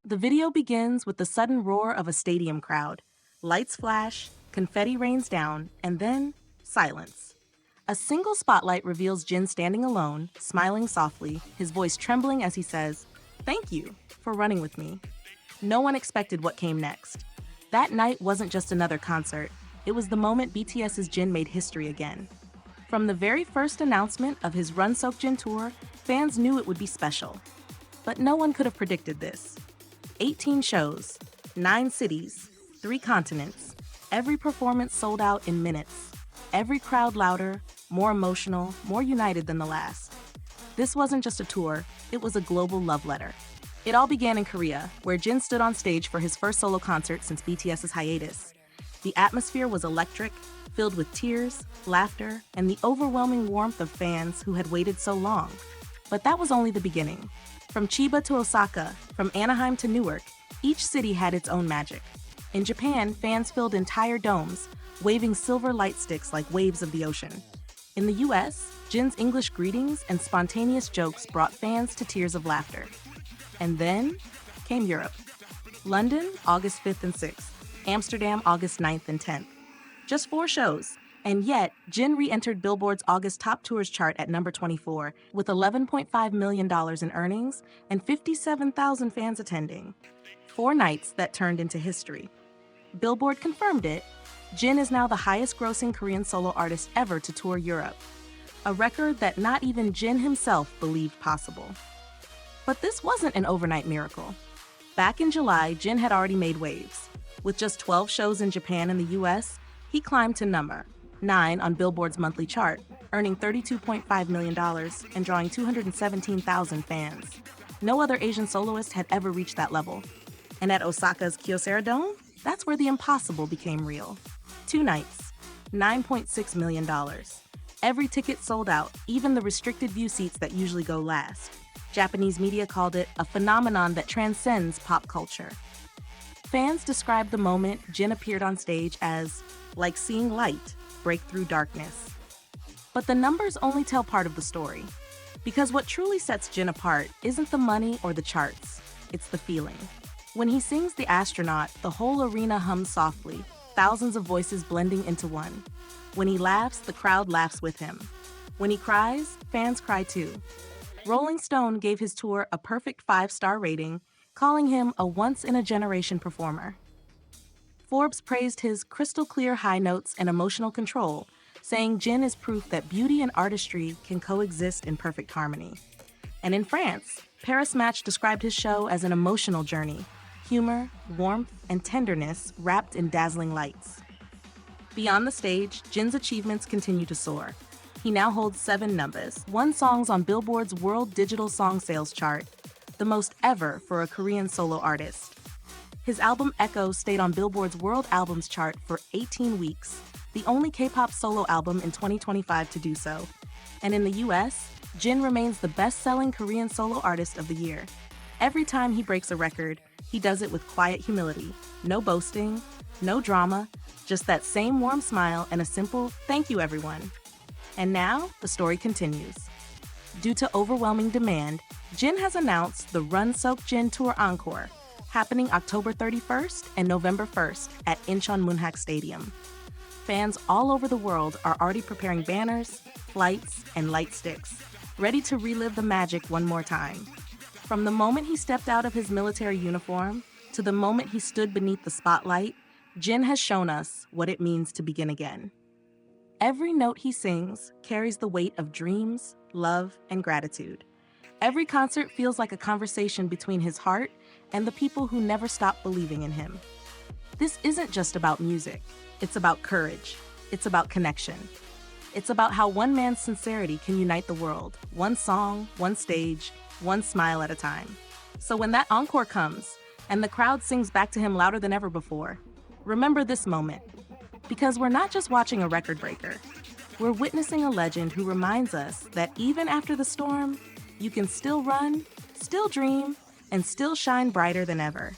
The video begins with the sudden roar of a stadium crowd. Lights flash, confetti rains down, and then silence. A single spotlight reveals Jin standing alone, smiling softly, his voice trembling as he says, "Thank you for running with me." No one expected what came next. That night wasn't just another concert. It was the moment BTS's Jin made history again. From the very first announcement of his Run Seok Jin Tour, fans knew it would be special. But no one could have predicted this. 18 shows, 9 cities, 3 continents. Every performance sold out in minutes. Every crowd louder, more emotional, more united than the last. This wasn't just a tour, it was a global love letter. It all began in Korea, where Jin stood on stage for his first solo concert since BTS's hiatus. The atmosphere was electric, filled with tears, laughter, and the overwhelming warmth of fans who had waited so long. But that was only the beginning. From Chiba to Osaka, from Anaheim to Newark, each city had its own magic. In Japan, fans filled entire domes, waving silver light sticks like waves of the ocean. In the US, Jin's English greetings and spontaneous jokes brought fans to tears of laughter. And then came Europe. London, August 5th and 6th. Amsterdam, August 9th and 10th. Just 4 shows, and yet Jin re-entered Billboard's August Top Tours chart at number 24 with $11.5 million in earnings and 57,000 fans attending. 4 nights that turned into history. Billboard confirmed it. Jin is now the highest-grossing Korean solo artist ever to tour Europe, a record that not even Jin himself believed possible. But this wasn't an overnight miracle. Back in July, Jin had already made waves. With just 12 shows in Japan and the US, he climbed to number 9 on Billboard's monthly chart, earning $32.5 million and drawing 217,000 fans. No other Asian soloist had ever reached that level. And at Osaka's Kyocera Dome, that's where the impossible became real. 2 nights, $9.6 million. Every ticket sold out, even the restricted view seats that usually go last. Japanese media called it a phenomenon that transcends pop culture. Fans described the moment Jin appeared on stage as like seeing light break through darkness. But the numbers only tell part of the story. Because what truly sets Jin apart isn't the money or the charts, it's the feeling. When he sings The Astronaut, the whole arena hums softly, thousands of voices blending into one. When he laughs, the crowd laughs with him. When he cries, fans cry too. Rolling Stone gave his tour a perfect 5-star rating, calling him a once-in-a-generation performer. Forbes praised his crystal-clear high notes and emotional control, saying Jin is proof that beauty and artistry can coexist in perfect harmony. And in France, Paris Match described his show as an emotional journey, humor, warmth, and tenderness wrapped in dazzling lights. Beyond the stage, Jin's achievements continue to soar. He now holds 7 numbers, 1 songs on Billboard's World Digital Song Sales chart, the most ever for a Korean solo artist. His album Echo stayed on Billboard's World Albums chart for 18 weeks, the only K-pop solo album in 2025 to do so. And in the US, Jin remains the best-selling Korean solo artist of the year. Every time he breaks a record, he does it with quiet humility. No boasting, no drama, just that same warm smile and a simple "thank you, everyone." And now, the story continues. Due to overwhelming demand, Jin has announced the Run Seok Jin Tour Encore, happening October 31st and November 1st at Incheon Moonhak Stadium. Fans all over the world are already preparing banners, flights, and light sticks, ready to relive the magic one more time. From the moment he stepped out of his military uniform to the moment he stood beneath the spotlight, Jin has shown us what it means to begin again. Every note he sings carries the weight of dreams, love, and gratitude. Every concert feels like a conversation between his heart and the people who never stop believing in him. This isn't just about music. It's about courage. It's about connection. It's about how one man's sincerity can unite the world, one song, one stage, one smile at a time. So when that encore comes and the crowd sings back to him louder than ever before, remember this moment. Because we're not just watching a record breaker. We're witnessing a legend who reminds us that even after the storm, you can still run, still dream, and still shine brighter than ever.